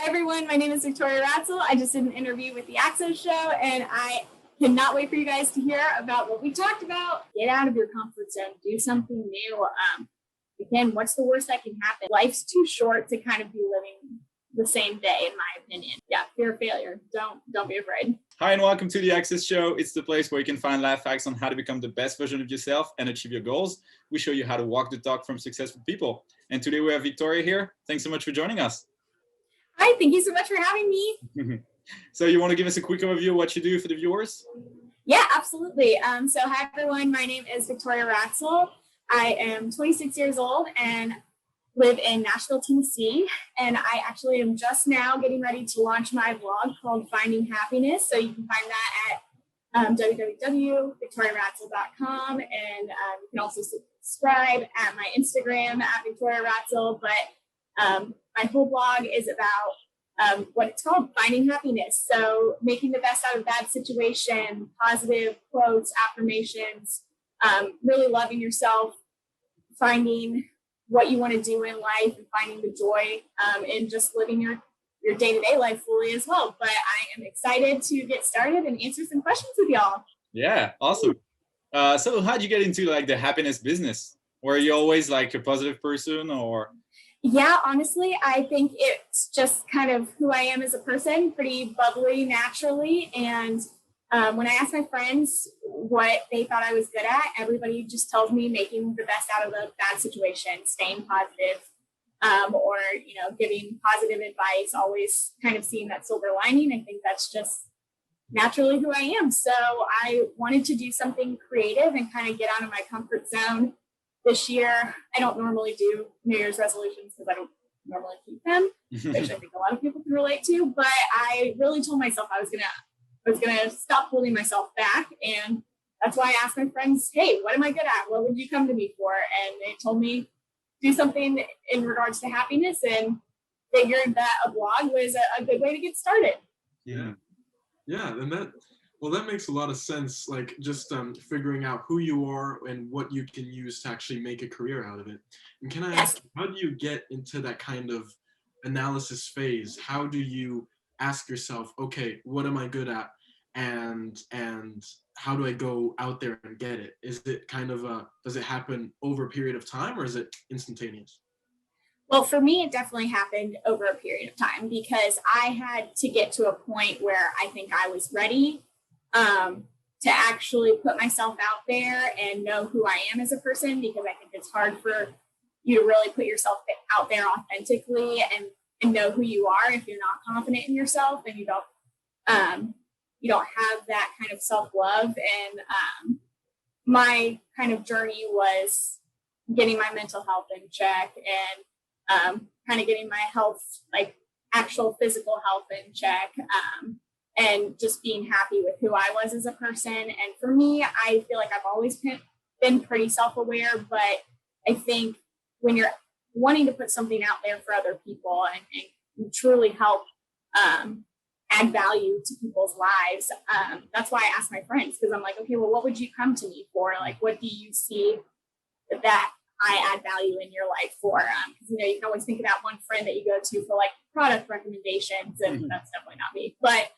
Hi everyone, my name is Victoria Ratzel. I just did an interview with the HackCess Show and I cannot wait for you guys to hear about what we talked about. Get out of your comfort zone, do something new. Again, what's the worst that can happen? Life's too short to kind of be living the same day, in my opinion. Yeah, fear of failure. Don't be afraid. Hi and welcome to the HackCess Show. It's the place where you can find life hacks on how to become the best version of yourself and achieve your goals. We show you how to walk the talk from successful people. And today we have Victoria here. Thanks so much for joining us. Hi, thank you so much for having me. So you want to give us a quick overview of what you do for the viewers? Yeah, absolutely. So hi everyone, my name is Victoria Ratzel. I am 26 years old and live in Nashville, Tennessee. And I actually am just now getting ready to launch my blog called Finding Happiness. So you can find that at www.victoriaratzel.com. And you can also subscribe at my Instagram at Victoria Ratzel. But my whole blog is about what it's called, finding happiness. So making the best out of a bad situation, positive quotes, affirmations, really loving yourself, finding what you want to do in life and finding the joy in just living your day-to-day life fully as well. But I am excited to get started and answer some questions with y'all. Yeah, awesome. So how'd you get into like the happiness business? Were you always like a positive person or? Yeah, honestly, I think it's just kind of who I am as a person, pretty bubbly naturally. And when I ask my friends what they thought I was good at, everybody just tells me making the best out of a bad situation, staying positive, or, giving positive advice, always kind of seeing that silver lining. I think that's just naturally who I am. So I wanted to do something creative and kind of get out of my comfort zone. This year, I don't normally do New Year's resolutions because I don't normally keep them, which I think a lot of people can relate to. But I really told myself I was gonna stop holding myself back, and that's why I asked my friends, "Hey, what am I good at? What would you come to me for?" And they told me do something in regards to happiness, and figured that a blog was a good way to get started. Yeah, and that makes a lot of sense, like just figuring out who you are and what you can use to actually make a career out of it. And can I ask, how do you get into that kind of analysis phase? How do you ask yourself, okay, what am I good at? And how do I go out there and get it? Is it kind of does it happen over a period of time or is it instantaneous? Well, for me, it definitely happened over a period of time because I had to get to a point where I think I was ready to actually put myself out there and know who I am as a person, because I think it's hard for you to really put yourself out there authentically and know who you are if you're not confident in yourself and you don't have that kind of self-love. And my kind of journey was getting my mental health in check and kind of getting my health, like actual physical health in check. And just being happy with who I was as a person. And for me, I feel like I've always been pretty self-aware, but I think when you're wanting to put something out there for other people and truly help add value to people's lives, that's why I ask my friends, because I'm like, okay, well, what would you come to me for? Like, what do you see that I add value in your life for? Because, you can always think of that one friend that you go to for like product recommendations, and that's definitely not me. But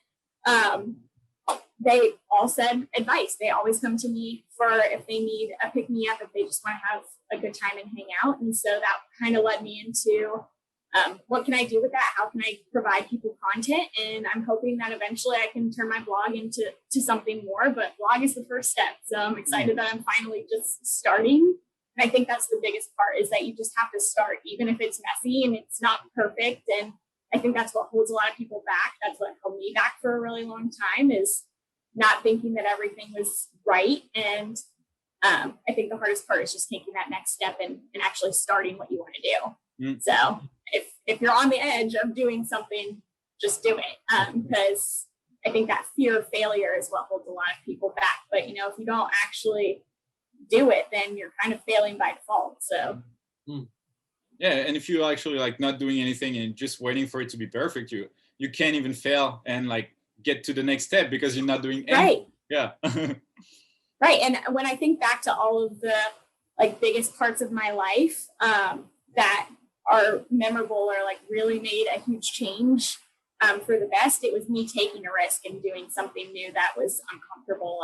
they all said advice. They always come to me for if they need a pick me up, if they just want to have a good time and hang out. And so that kind of led me into what can I do with that? How can I provide people content? And I'm hoping that eventually I can turn my blog into something more. But blog is the first step. So I'm excited that I'm finally just starting. And I think that's the biggest part, is that you just have to start, even if it's messy and it's not perfect. And I think that's what holds a lot of people back. That's what held me back for a really long time, is not thinking that everything was right. And I think the hardest part is just taking that next step and actually starting what you want to do. So if you're on the edge of doing something, just do it. Because I think that fear of failure is what holds a lot of people back. But, if you don't actually do it, then you're kind of failing by default. So. Yeah, and if you're actually like not doing anything and just waiting for it to be perfect, you can't even fail and like get to the next step because you're not doing anything. Right. Yeah. Right. And when I think back to all of the like biggest parts of my life that are memorable or like really made a huge change for the best, it was me taking a risk and doing something new that was uncomfortable.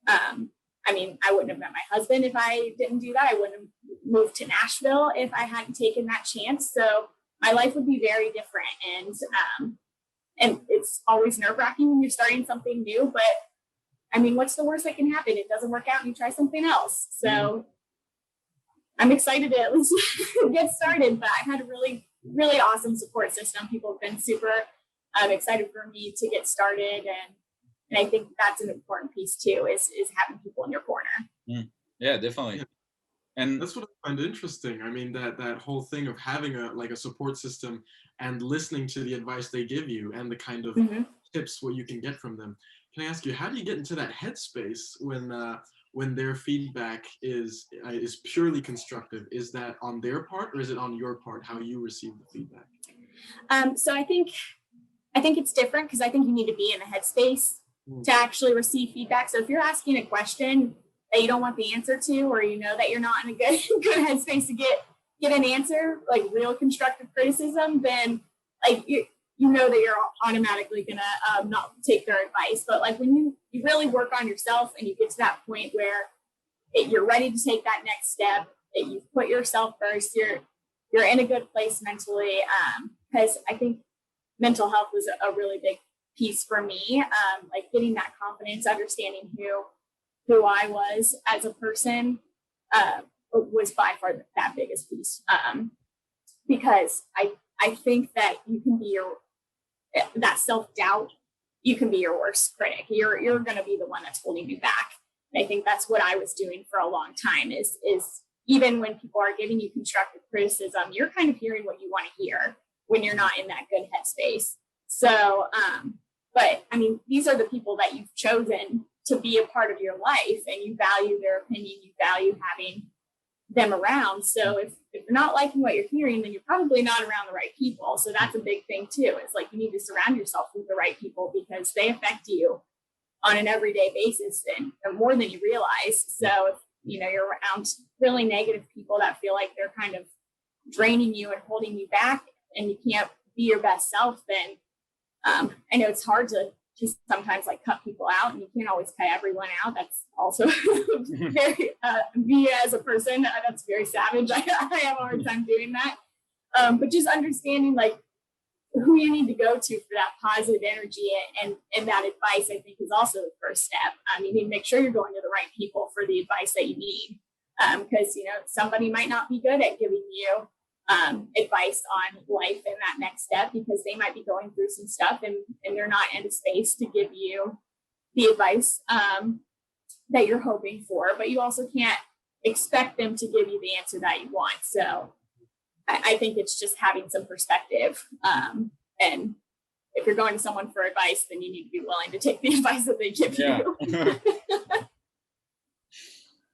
And I mean, I wouldn't have met my husband if I didn't do that. I wouldn't have moved to Nashville if I hadn't taken that chance. So my life would be very different. And it's always nerve-wracking when you're starting something new, but I mean, what's the worst that can happen? It doesn't work out and you try something else. So I'm excited to at least get started, but I've had a really, really awesome support system. People have been super excited for me to get started. And I think that's an important piece too, is having people in your corner. Yeah, definitely. And that's what I find interesting. I mean, that whole thing of having a support system and listening to the advice they give you and the kind of tips what you can get from them. Can I ask you, how do you get into that headspace when their feedback is purely constructive? Is that on their part or is it on your part, how you receive the feedback? So I think it's different, because I think you need to be in the headspace to actually receive feedback. So if you're asking a question that you don't want the answer to, or you know that you're not in a good headspace to get an answer, like real constructive criticism, then like you know that you're automatically gonna not take their advice. But like when you really work on yourself and you get to that point where you're ready to take that next step, that you've put yourself first, you're in a good place mentally. Because I think mental health was a really big piece for me. Like getting that confidence, understanding who I was as a person was by far that biggest piece. Because I think that you can be that self-doubt, you can be your worst critic. You're going to be the one that's holding you back. And I think that's what I was doing for a long time is even when people are giving you constructive criticism, you're kind of hearing what you want to hear when you're not in that good headspace. So, but I mean, these are the people that you've chosen to be a part of your life, and you value their opinion, you value having them around. So if you're not liking what you're hearing, then you're probably not around the right people. So that's a big thing too. It's like you need to surround yourself with the right people, because they affect you on an everyday basis and more than you realize. So if you're around really negative people that feel like they're kind of draining you and holding you back, and you can't be your best self, then I know it's hard to just sometimes like cut people out, and you can't always cut everyone out. That's also very me as a person, that's very savage. I have a hard time doing that. But just understanding like who you need to go to for that positive energy and that advice, I think, is also the first step. You need to make sure you're going to the right people for the advice that you need, because somebody might not be good at giving you advice on life in that next step, because they might be going through some stuff and they're not in a space to give you the advice that you're hoping for. But you also can't expect them to give you the answer that you want. So I think it's just having some perspective. And if you're going to someone for advice, then you need to be willing to take the advice that they give you.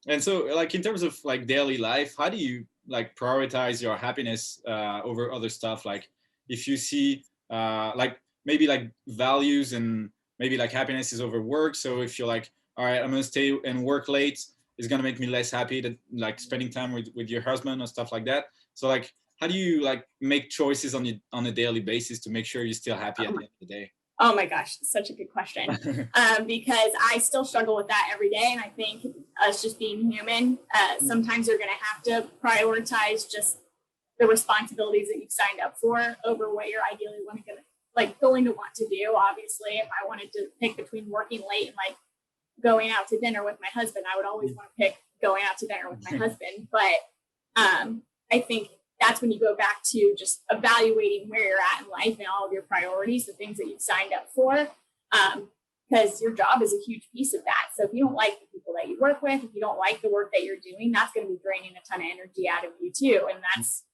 And so, like, in terms of like daily life, how do you like prioritize your happiness over other stuff? Like if you see like maybe like values and maybe like happiness is over work. So if you're like, all right, I'm gonna stay and work late, it's gonna make me less happy than like spending time with your husband or stuff like that. So like, how do you like make choices on a daily basis to make sure you're still happy at the end of the day? Oh my gosh, such a good question. Because I still struggle with that every day. And I think us just being human, sometimes you're going to have to prioritize just the responsibilities that you've signed up for over what you're ideally going to want to do. Obviously, if I wanted to pick between working late and like going out to dinner with my husband, I would always want to pick going out to dinner with my husband. But I think that's when you go back to just evaluating where you're at in life and all of your priorities, the things that you've signed up for, because your job is a huge piece of that. So if you don't like the people that you work with, if you don't like the work that you're doing, that's going to be draining a ton of energy out of you too. And that's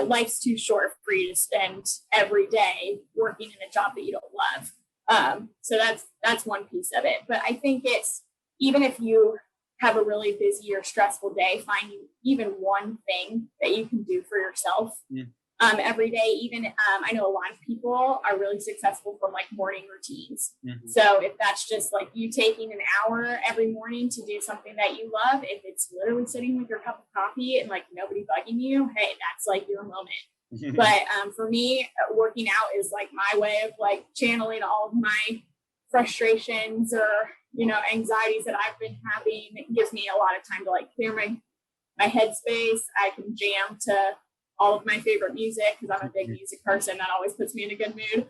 life's too short for you to spend every day working in a job that you don't love. So that's one piece of it. But I think it's, even if you have a really busy or stressful day, finding even one thing that you can do for yourself every day. Even I know a lot of people are really successful from like morning routines. Mm-hmm. So if that's just like you taking an hour every morning to do something that you love, if it's literally sitting with your cup of coffee and like nobody bugging you, hey, that's like your moment. But for me, working out is like my way of like channeling all of my frustrations or, you know, anxieties that I've been having. It gives me a lot of time to like clear my headspace. I can jam to all of my favorite music because I'm a big music person. That always puts me in a good mood.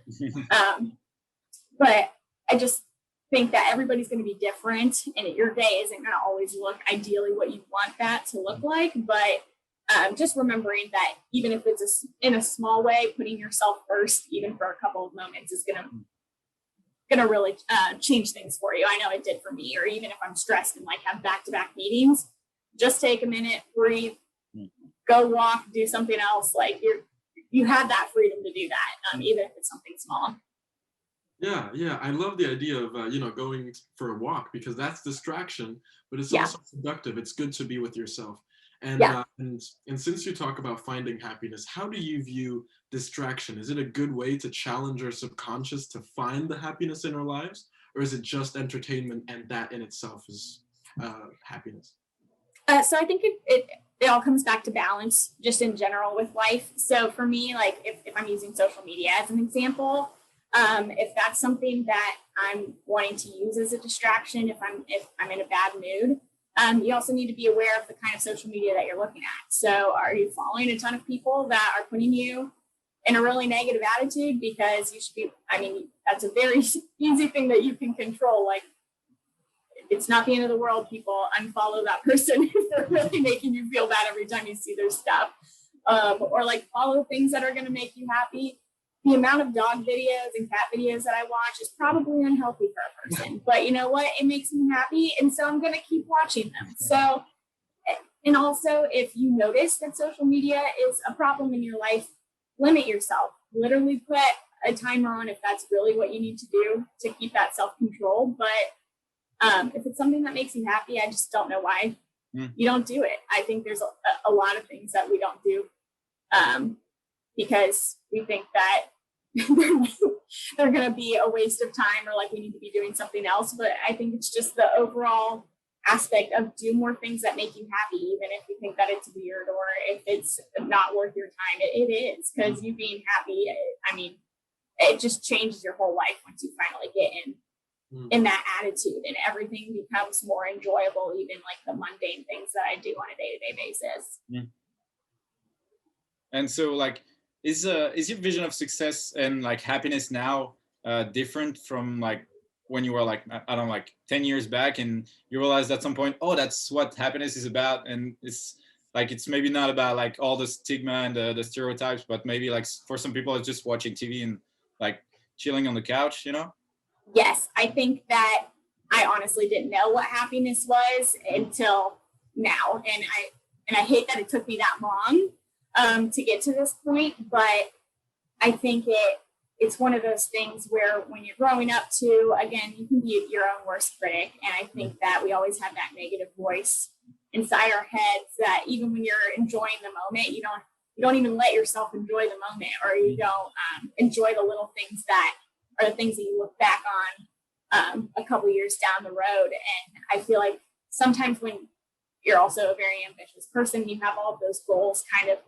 But I just think that everybody's going to be different, and your day isn't going to always look ideally what you want that to look like. But just remembering that even if it's in a small way, putting yourself first, even for a couple of moments, is gonna really change things for you. I know it did for me. Or even if I'm stressed and like have back-to-back meetings, just take a minute, breathe, go walk, do something else. Like you have that freedom to do that, even if it's something small. Yeah, I love the idea of going for a walk, because that's distraction, but it's also productive. It's good to be with yourself. And, and since you talk about finding happiness, how do you view distraction? Is it a good way to challenge our subconscious to find the happiness in our lives, or is it just entertainment and that in itself is happiness? So I think it all comes back to balance just in general with life. So for me, like if I'm using social media as an example, if that's something that I'm wanting to use as a distraction, if I'm in a bad mood, you also need to be aware of the kind of social media that you're looking at. So are you following a ton of people that are putting you in a really negative attitude? Because you should be, that's a very easy thing that you can control. Like, it's not the end of the world, people. Unfollow that person if they're really making you feel bad every time you see their stuff. Or like follow things that are going to make you happy. The amount of dog videos and cat videos that I watch is probably unhealthy for a person, but you know what? It makes me happy. And so I'm going to keep watching them. So, and also if you notice that social media is a problem in your life, limit yourself. Literally put a timer on if that's really what you need to do to keep that self-control. But if it's something that makes you happy, I just don't know why you don't do it. I think there's a lot of things that we don't do because we think that they're going to be a waste of time, or like we need to be doing something else. But I think it's just the overall aspect of do more things that make you happy, even if you think that it's weird or if it's not worth your time. It is, because you being happy, it just changes your whole life once you finally get in that attitude, and everything becomes more enjoyable, even like the mundane things that I do on a day-to-day basis. And so like, is your vision of success and like happiness now different from like when you were like, I don't know, like 10 years back, and you realized at some point, oh, that's what happiness is about, and it's maybe not about like all the stigma and the stereotypes, but maybe like for some people it's just watching TV and like chilling on the couch, you know? Yes, I think that I honestly didn't know what happiness was until now, and I hate that it took me that long to get to this point, but I think it's one of those things where when you're growing up too, again, you can be your own worst critic, and I think that we always have that negative voice inside our heads that even when you're enjoying the moment, you don't even let yourself enjoy the moment, or you don't enjoy the little things that are the things that you look back on a couple years down the road. And I feel like sometimes when you're also a very ambitious person, you have all of those goals kind of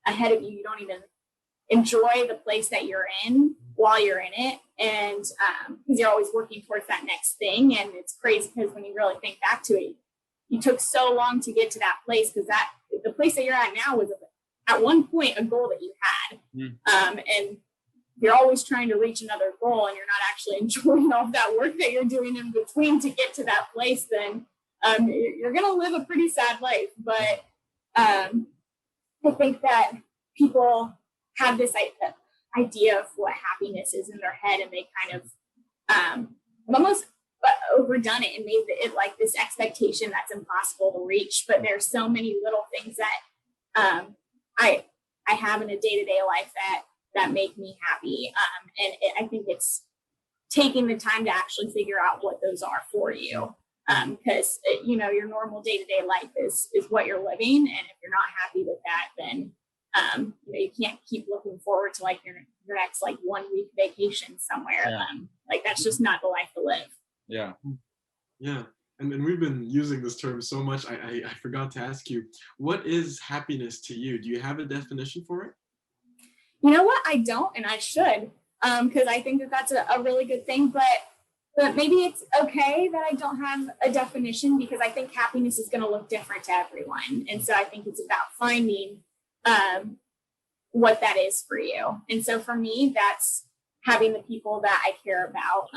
ahead of you, you don't even enjoy the place that you're in while you're in it. And because you're always working towards that next thing. And it's crazy because when you really think back to it, you took so long to get to that place, because the place that you're at now was at one point a goal that you had. And you're always trying to reach another goal, and you're not actually enjoying all of that work that you're doing in between to get to that place, then you're going to live a pretty sad life. But I think that people have this idea of what happiness is in their head, and they kind of almost overdone it and made it like this expectation that's impossible to reach. But there's so many little things that I have in a day-to-day life that make me happy. I think it's taking the time to actually figure out what those are for you. Because, your normal day-to-day life is what you're living. And if you're not happy with that, then You can't keep looking forward to like your next like 1 week vacation somewhere. Yeah. Like that's just not the life to live. Yeah. Yeah. And we've been using this term so much. I forgot to ask you, what is happiness to you? Do you have a definition for it? You know what? I don't, and I should, because I think that that's a really good thing. But maybe it's okay that I don't have a definition, because I think happiness is going to look different to everyone. And so I think it's about finding what that is for you. And so for me, that's having the people that I care about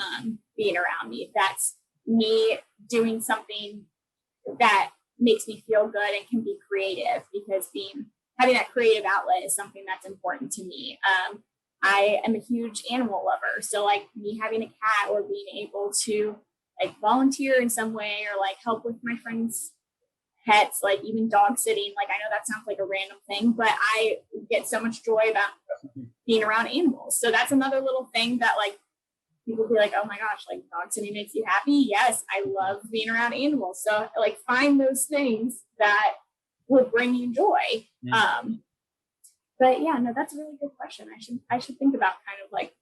being around me. That's me doing something that makes me feel good and can be creative, because having that creative outlet is something that's important to me. I am a huge animal lover. So like me having a cat, or being able to like volunteer in some way, or like help with my friends' pets, like even dog sitting. Like I know that sounds like a random thing, but I get so much joy about being around animals. So that's another little thing that like people be like, oh my gosh, like dog sitting makes you happy. Yes, I love being around animals. So like find those things that will bring you joy. But yeah, no, that's a really good question. I should think about kind of like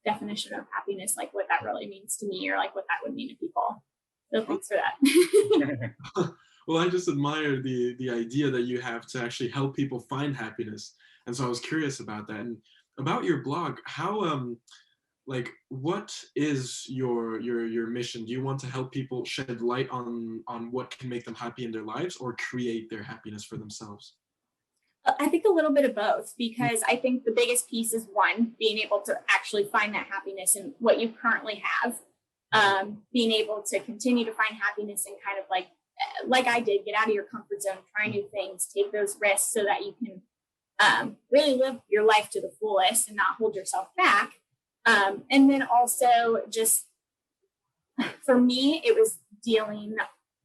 definition of happiness, like what that really means to me, or like what that would mean to people. So thanks for that. Well, I just admire the idea that you have to actually help people find happiness. And so I was curious about that. And about your blog, how like what is your mission? Do you want to help people shed light on what can make them happy in their lives, or create their happiness for themselves? I think a little bit of both, because I think the biggest piece is one, being able to actually find that happiness in what you currently have, being able to continue to find happiness and kind of like I did, get out of your comfort zone, try new things, take those risks so that you can really live your life to the fullest and not hold yourself back. And then also just for me, it was dealing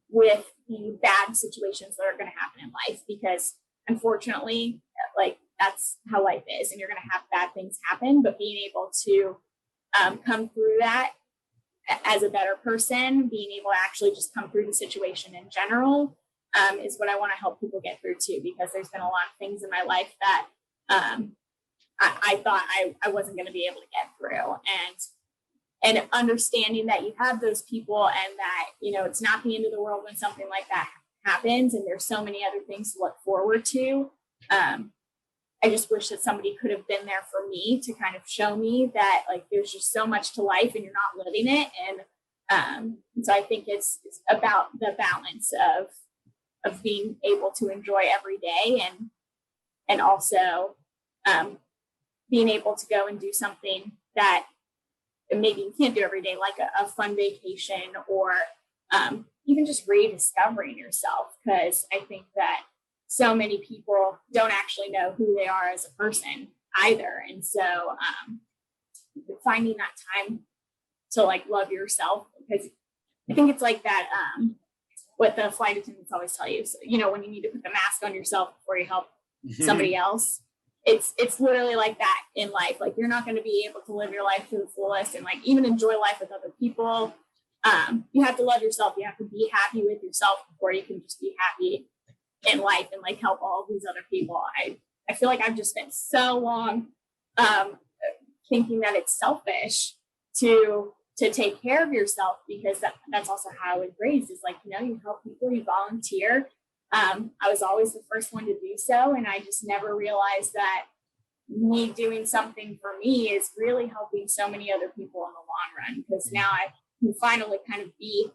with the bad situations that are going to happen in life, because unfortunately, like that's how life is, and you're going to have bad things happen, but being able to come through that as a better person, being able to actually just come through the situation in general is what I want to help people get through too, because there's been a lot of things in my life that I thought I wasn't going to be able to get through, and understanding that you have those people, and that, you know, it's not the end of the world when something like that happens, and there's so many other things to look forward to. I just wish that somebody could have been there for me to kind of show me that like there's just so much to life and you're not living it. And so I think it's about the balance of being able to enjoy every day, and also being able to go and do something that maybe you can't do every day, like a fun vacation, or even just rediscovering yourself, because I think that so many people don't actually know who they are as a person either. And so finding that time to like love yourself, because I think it's like that, what the flight attendants always tell you. So, you know, when you need to put the mask on yourself before you help somebody else, it's literally like that in life. Like you're not going to be able to live your life to the fullest and like even enjoy life with other people. You have to love yourself. You have to be happy with yourself before you can just be happy in life and like help all of these other people. I feel like I've just spent so long thinking that it's selfish to take care of yourself, because that's also how I was raised, is like, you know, you help people, you volunteer. I was always the first one to do so, and I just never realized that me doing something for me is really helping so many other people in the long run, because now I can finally kind of be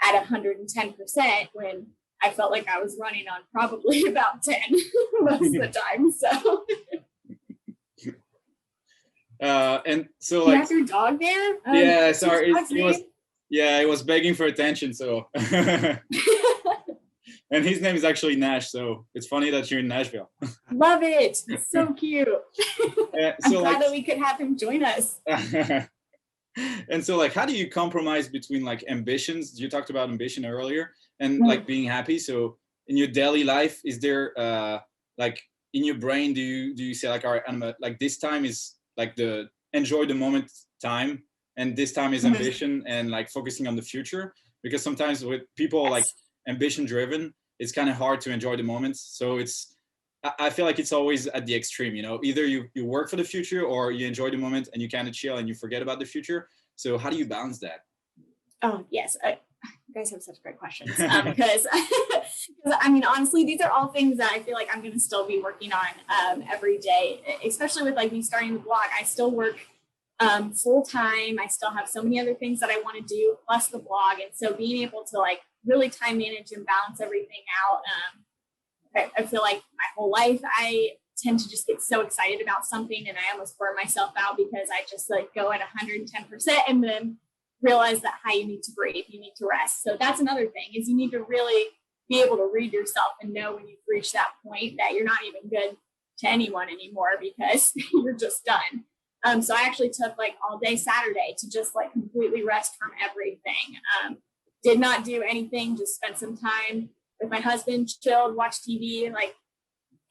at 110% when I felt like I was running on probably about 10 most of the time. So and so you like have your dog there? yeah, sorry, it was begging for attention, so and his name is actually Nash, so it's funny that you're in Nashville. Love it. It's so cute. I'm glad that we could have him join us. And so like how do you compromise between like ambitions? You talked about ambition earlier, and like being happy. So in your daily life, is there like in your brain, do you say like, all right, I'm like this time is like the enjoy the moment time, and this time is ambition and like focusing on the future? Because sometimes with people like ambition driven, it's kind of hard to enjoy the moments. So it's I feel like it's always at the extreme, you know, either you work for the future or you enjoy the moment and you kind of chill and you forget about the future. So how do you balance that? Oh, yes. You guys have such great questions because I mean, honestly, these are all things that I feel like I'm going to still be working on every day, especially with like me starting the blog. I still work full time. I still have so many other things that I want to do, plus the blog. And so being able to like really time manage and balance everything out. I feel like my whole life, I tend to just get so excited about something and I almost burn myself out because I just like go at 110% and then realize that, hi, you need to breathe, you need to rest. So that's another thing, is you need to really be able to read yourself and know when you've reached that point that you're not even good to anyone anymore because you're just done. So I actually took like all day Saturday to just like completely rest from everything. Did not do anything, just spent some time with my husband, chilled, watched TV, and like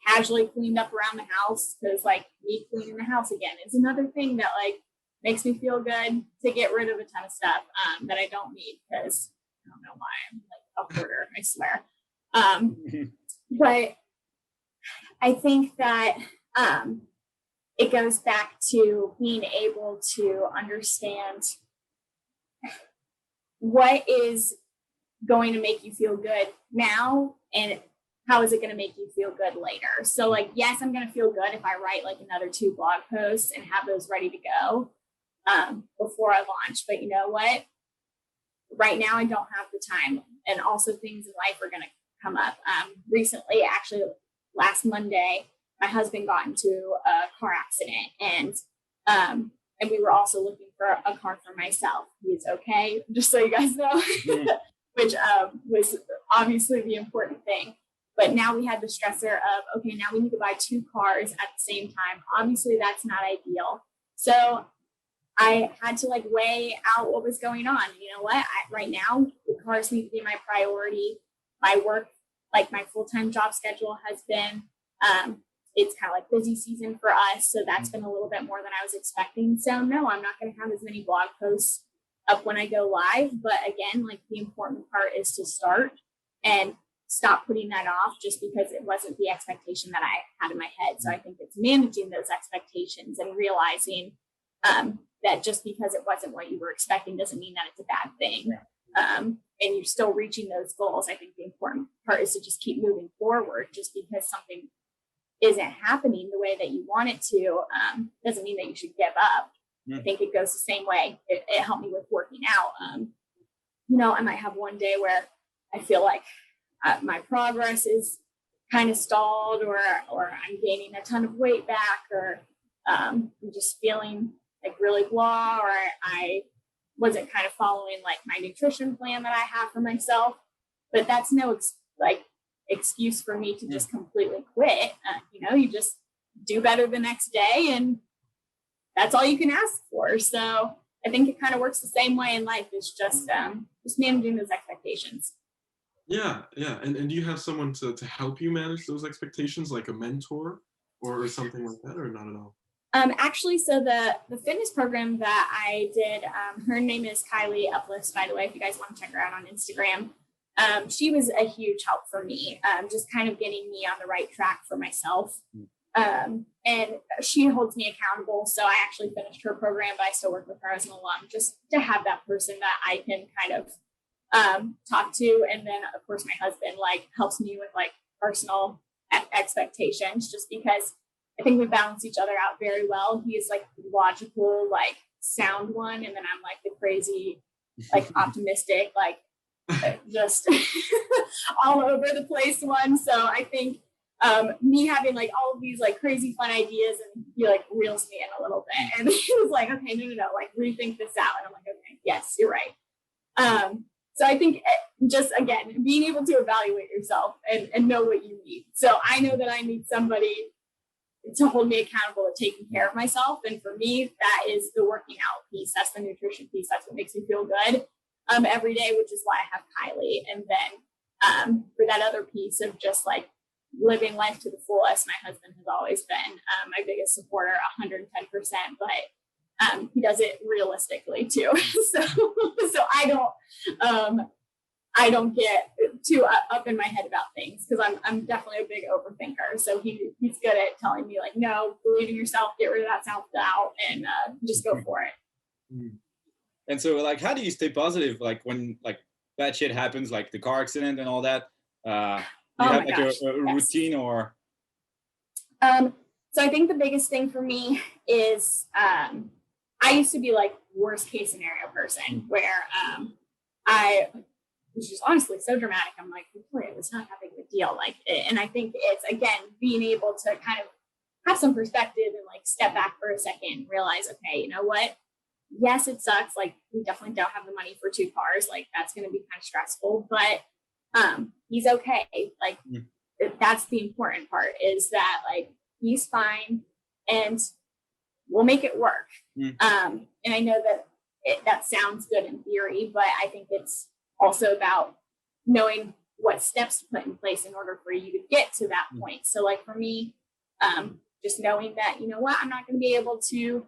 casually cleaned up around the house, because like me cleaning the house again is another thing that like makes me feel good, to get rid of a ton of stuff that I don't need, because I don't know why I'm like a hoarder, I swear. But I think that it goes back to being able to understand what is going to make you feel good now and how is it going to make you feel good later. So like, yes, I'm going to feel good if I write like another 2 blog posts and have those ready to go before I launch. But you know what? Right now I don't have the time, and also things in life are going to come up. Recently, actually last Monday, my husband got into a car accident, and we were also looking for a car for myself. He's okay, just so you guys know. Which was obviously the important thing. But now we had the stressor of, okay, now we need to buy 2 cars at the same time. Obviously, that's not ideal. So I had to like weigh out what was going on. You know what? Right now, the cars need to be my priority. My work, like my full-time job schedule has been, it's kind of like busy season for us. So that's been a little bit more than I was expecting. So no, I'm not going to have as many blog posts up when I go live. But again, like the important part is to start and stop putting that off just because it wasn't the expectation that I had in my head. So I think it's managing those expectations and realizing that just because it wasn't what you were expecting doesn't mean that it's a bad thing. And you're still reaching those goals. I think the important part is to just keep moving forward. Just because something isn't happening the way that you want it to doesn't mean that you should give up. I think it goes the same way. It helped me with working out. You know, I might have one day where I feel like my progress is kind of stalled, or I'm gaining a ton of weight back, or I'm just feeling like really blah, or I wasn't kind of following like my nutrition plan that I have for myself. But that's no excuse for me to just completely quit. You know, you just do better the next day, and that's all you can ask for. So I think it kind of works the same way in life. It's just managing those expectations. Yeah. And do you have someone to help you manage those expectations, like a mentor or something like that, or not at all? Actually, so the fitness program that I did, her name is Kylie Uplifts, by the way, if you guys want to check her out on Instagram. She was a huge help for me, just kind of getting me on the right track for myself. And she holds me accountable. So I actually finished her program, but I still work with her as an alum, just to have that person that I can kind of talk to. And then of course my husband like helps me with like personal expectations, just because I think we balance each other out very well. He is like logical, like sound one, and then I'm like the crazy, like optimistic, like just all over the place one. So I think me having like all of these like crazy fun ideas, and he like reels me in a little bit, and he was like, okay, no, like rethink this out. And I'm like, okay, yes, you're right. So I think just, again, being able to evaluate yourself and know what you need. So I know that I need somebody to hold me accountable to taking care of myself. And for me, that is the working out piece. That's the nutrition piece. That's what makes me feel good every day, which is why I have Kylie. And then for that other piece of just like living life to the fullest, my husband has always been my biggest supporter, 110%, but he does it realistically too. So I I don't get too up in my head about things, because I'm definitely a big overthinker. So he's good at telling me like, no, believe in yourself, get rid of that self-doubt, and just go for it. And so like, how do you stay positive like when like bad shit happens, like the car accident and all that? Do you have like a routine or? So I think the biggest thing for me is I used to be like worst case scenario person, where I was just honestly so dramatic. I'm like, it was not that big of a deal. Like, and I think it's, again, being able to kind of have some perspective and like step back for a second and realize, okay, you know what? Yes, it sucks. Like, we definitely don't have the money for 2 cars. Like, that's going to be kind of stressful, but he's okay. Like, that's the important part, is that like, he's fine and we'll make it work. And I know that that sounds good in theory, but I think it's also about knowing what steps to put in place in order for you to get to that point. So like for me, just knowing that, you know what, I'm not going to be able to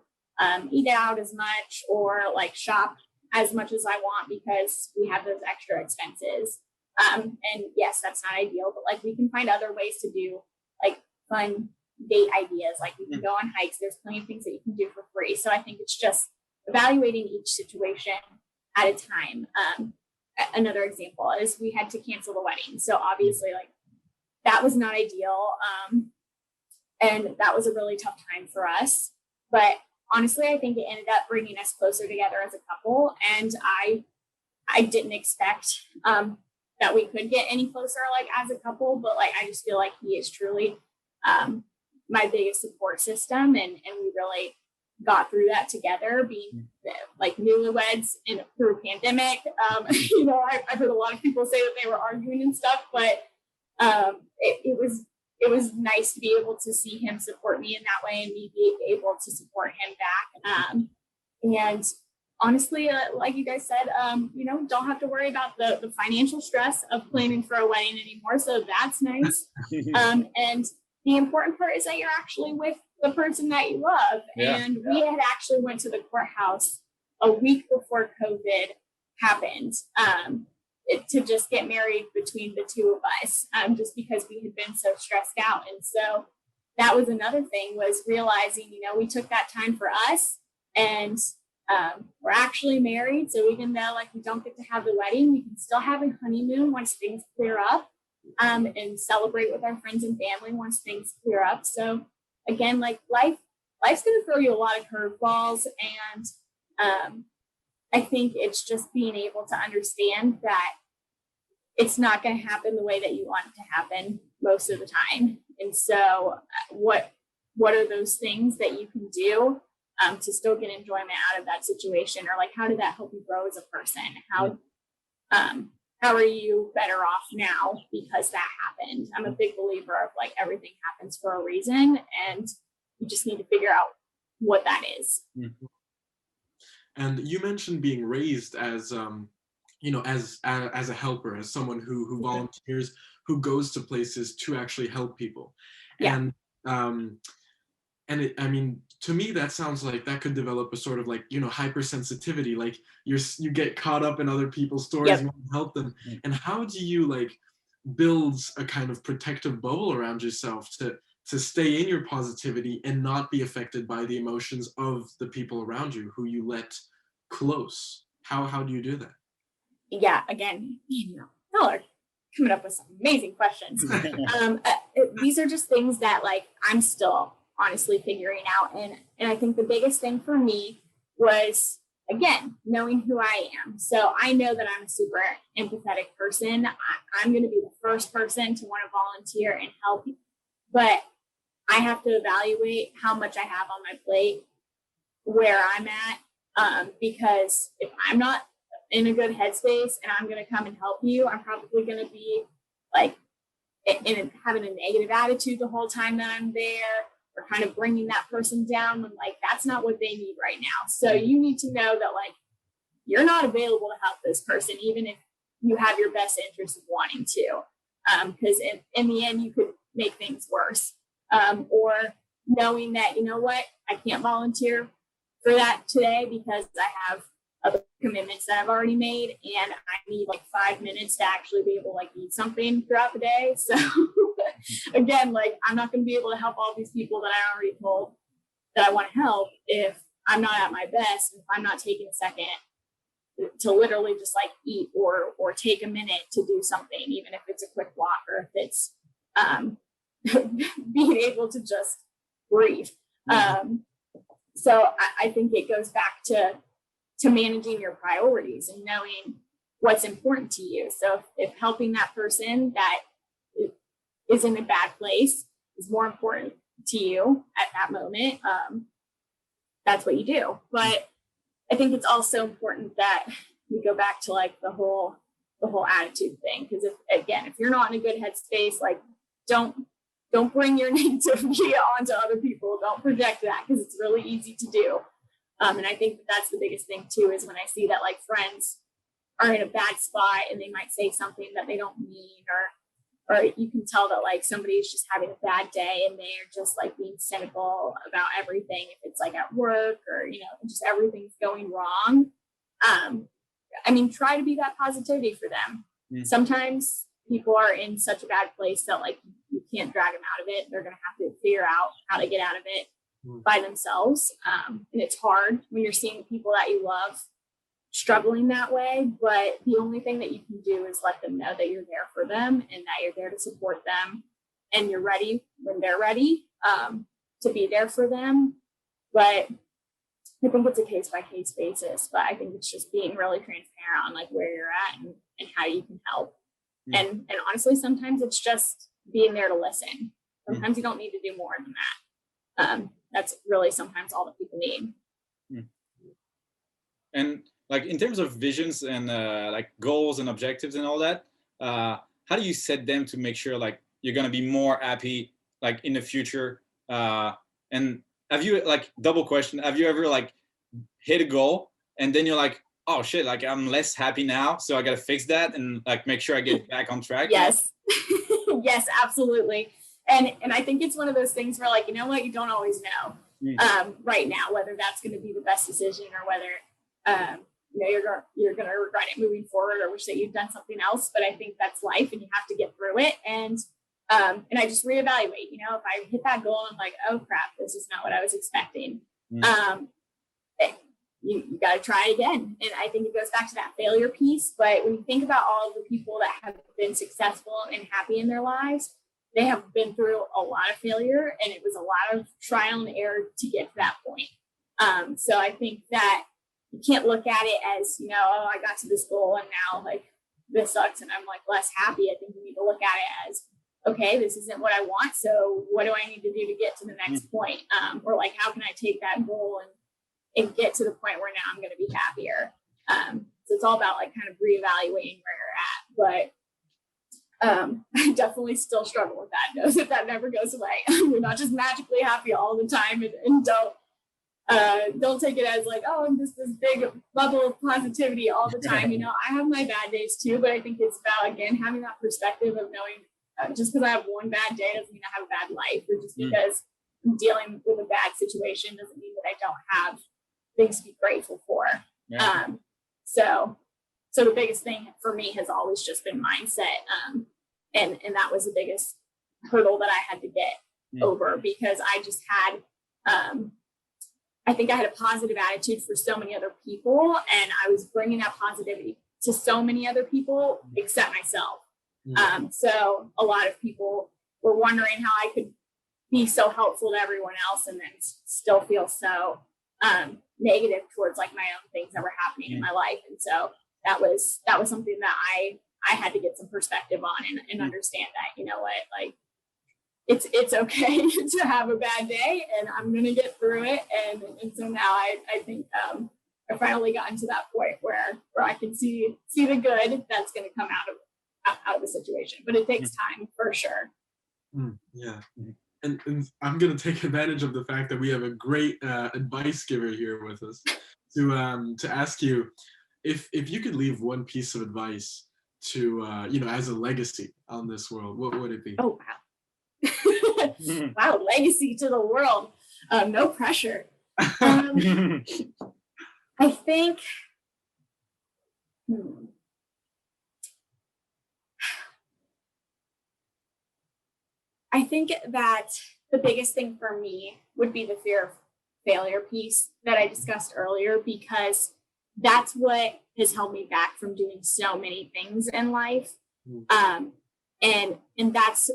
eat out as much or like shop as much as I want because we have those extra expenses. And yes, that's not ideal, but like we can find other ways to do like fun date ideas. Like we can go on hikes. There's plenty of things that you can do for free. So I think it's just evaluating each situation at a time. Another example is we had to cancel the wedding. So obviously like that was not ideal. And that was a really tough time for us. But honestly, I think it ended up bringing us closer together as a couple. And I didn't expect that we could get any closer like as a couple, but like I just feel like he is truly my biggest support system, and we really got through that together, being like newlyweds through a pandemic. You know, I've heard a lot of people say that they were arguing and stuff, but it was nice to be able to see him support me in that way and me being able to support him back. And honestly, like you guys said, you know, don't have to worry about the financial stress of planning for a wedding anymore. So that's nice. And the important part is that you're actually with the person that you love. Yeah. And we had actually went to the courthouse a week before COVID happened to just get married between the two of us, just because we had been so stressed out. And so that was another thing, was realizing, you know, we took that time for us, and we're actually married. So even though like we don't get to have the wedding, we can still have a honeymoon once things clear up. And celebrate with our friends and family once things clear up. So again, like life's going to throw you a lot of curveballs, and I think it's just being able to understand that it's not going to happen the way that you want it to happen most of the time. And so what are those things that you can do to still get enjoyment out of that situation? Or like, how did that help you grow as a person? How are you better off now because that happened? I'm a big believer of like everything happens for a reason, and you just need to figure out what that is. And you mentioned being raised as, you know, as a helper, as someone who volunteers, who goes to places to actually help people. Yeah. And I mean, to me, that sounds like that could develop a sort of like, you know, hypersensitivity. Like you get caught up in other people's stories, and you want to help them. And how do you like build a kind of protective bubble around yourself to stay in your positivity and not be affected by the emotions of the people around you who you let close? How do you do that? Yeah, again, you know, y'all are coming up with some amazing questions. These are just things that like I'm still honestly figuring out. And I think the biggest thing for me was, again, knowing who I am. So I know that I'm a super empathetic person. I'm going to be the first person to want to volunteer and help, but I have to evaluate how much I have on my plate, where I'm at, because if I'm not in a good headspace and I'm going to come and help you, I'm probably going to be like having a negative attitude the whole time that I'm there, or kind of bringing that person down when like that's not what they need right now. So you need to know that like you're not available to help this person, even if you have your best interest of wanting to, because in the end you could make things worse. Or knowing that, you know what, I can't volunteer for that today because I have other commitments that I've already made, and I need like 5 minutes to actually be able to like eat something throughout the day. So again, like I'm not going to be able to help all these people that I already told that I want to help if I'm not at my best, if I'm not taking a second to literally just like eat or take a minute to do something, even if it's a quick walk or if it's being able to just breathe. So I think it goes back to managing your priorities and knowing what's important to you. So if helping that person that is in a bad place is more important to you at that moment, that's what you do. But I think it's also important that we go back to like the whole attitude thing. Because if you're not in a good headspace, like don't bring your negativity onto other people. Don't project that, because it's really easy to do. And I think that's the biggest thing too, is when I see that like friends are in a bad spot and they might say something that they don't mean, or you can tell that like somebody's just having a bad day and they're just like being cynical about everything. If it's like at work or, just everything's going wrong. I mean, try to be that positivity for them. Mm-hmm. Sometimes people are in such a bad place that like you can't drag them out of it. They're going to have to figure out how to get out of it by themselves. And it's hard when you're seeing people that you love struggling that way, but the only thing that you can do is let them know that you're there for them and that you're there to support them, and you're ready when they're ready to be there for them. But I think it's a case-by-case basis, but I think it's just being really transparent on like where you're at and how you can help. And honestly, sometimes it's just being there to listen. Sometimes you don't need to do more than that. That's really sometimes all that people need. And like in terms of visions and like goals and objectives and all that, how do you set them to make sure like you're gonna be more happy like in the future? And have you, like, double question, have you ever like hit a goal and then you're like, oh shit, like I'm less happy now, so I gotta fix that and like make sure I get back on track? Yes. Yes, absolutely. And I think it's one of those things where like, you know what, you don't always know right now whether that's going to be the best decision or whether you're going to regret it moving forward or wish that you'd done something else. But I think that's life and you have to get through it. And I just reevaluate, if I hit that goal and I'm like, oh crap, this is not what I was expecting. You got to try again. And I think it goes back to that failure piece. But when you think about all of the people that have been successful and happy in their lives, they have been through a lot of failure, and it was a lot of trial and error to get to that point. So I think that you can't look at it as, oh, I got to this goal and now like this sucks and I'm like less happy. I think you need to look at it as, okay, this isn't what I want. So what do I need to do to get to the next point? Or like, how can I take that goal and get to the point where now I'm going to be happier? So it's all about like kind of reevaluating where you're at. But I definitely still struggle with that. Know that never goes away. We're not just magically happy all the time, and don't take it as like, oh, I'm just this big bubble of positivity all the time. I have my bad days too, but I think it's about, again, having that perspective of knowing just because I have one bad day doesn't mean I have a bad life, or just because I'm dealing with a bad situation doesn't mean that I don't have things to be grateful for. Yeah. So the biggest thing for me has always just been mindset. And that was the biggest hurdle that I had to get over, because I just had, I think I had a positive attitude for so many other people, and I was bringing that positivity to so many other people except myself. So a lot of people were wondering how I could be so helpful to everyone else and then still feel so negative towards like my own things that were happening in my life. And so that was something that I had to get some perspective on and understand that, you know what, like it's okay to have a bad day, and I'm going to get through it. And so now I think I finally gotten to that point where I can see the good that's going to come out of the situation, but it takes time for sure. Yeah. And I'm going to take advantage of the fact that we have a great advice giver here with us to ask you, if you could leave one piece of advice to, as a legacy on this world, what would it be? Oh, wow. Wow, legacy to the world. No pressure. I think I think that the biggest thing for me would be the fear of failure piece that I discussed earlier, because that's what has held me back from doing so many things in life. And that's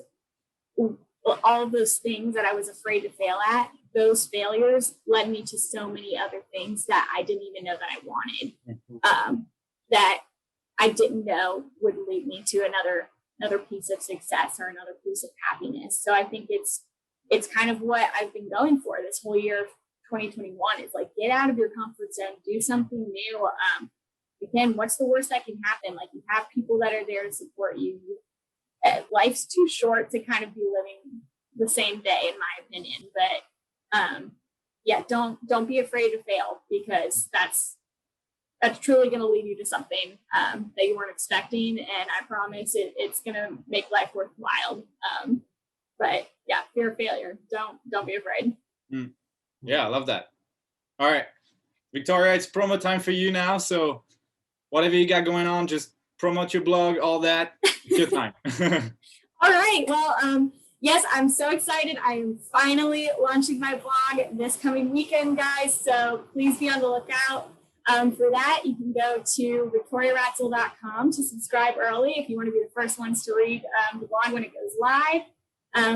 all of those things that I was afraid to fail at. Those failures led me to so many other things that I didn't even know that I wanted, that I didn't know would lead me to another piece of success or another piece of happiness. So I think it's kind of what I've been going for this whole year of 2021 is like, get out of your comfort zone, do something new. Again, what's the worst that can happen? Like, you have people that are there to support you. Life's too short to kind of be living the same day, in my opinion. But yeah, don't be afraid to fail, because that's truly going to lead you to something that you weren't expecting. And I promise it's going to make life worthwhile. But yeah, fear of failure. Don't be afraid. Yeah, I love that. All right, Victoria, it's promo time for you now. So whatever you got going on, just promote your blog, all that. It's your time. All right. Well, yes, I'm so excited. I am finally launching my blog this coming weekend, guys. So please be on the lookout. For that, you can go to victoriaratzel.com to subscribe early if you want to be the first ones to read the blog when it goes live.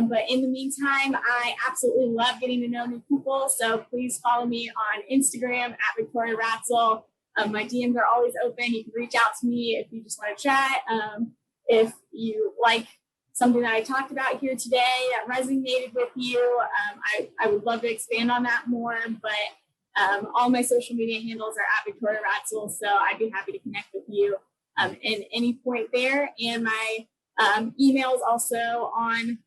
But in the meantime, I absolutely love getting to know new people. So please follow me on Instagram at Victoria Ratzel. My DMs are always open. You can reach out to me if you just want to chat. If you like something that I talked about here today that resonated with you, I would love to expand on that more. But all my social media handles are at Victoria Ratzel. So I'd be happy to connect with you in any point there. And my email is also on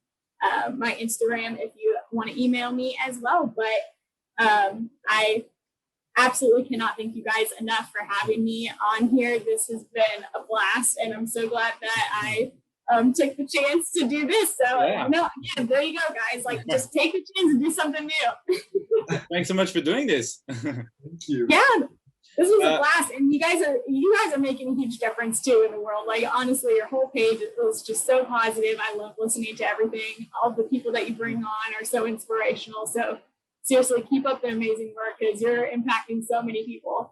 my Instagram if you want to email me as well. But I absolutely cannot thank you guys enough for having me on here. This has been a blast, and I'm so glad that I took the chance to do this. So no, again, there you go, guys. Like, just take the chance and do something new. Thanks so much for doing this. Thank you. Yeah, this was a blast, and you guys are making a huge difference too in the world. Like, honestly, your whole page was just so positive. I love listening to everything. All the people that you bring on are so inspirational. So seriously, keep up the amazing work, because you're impacting so many people.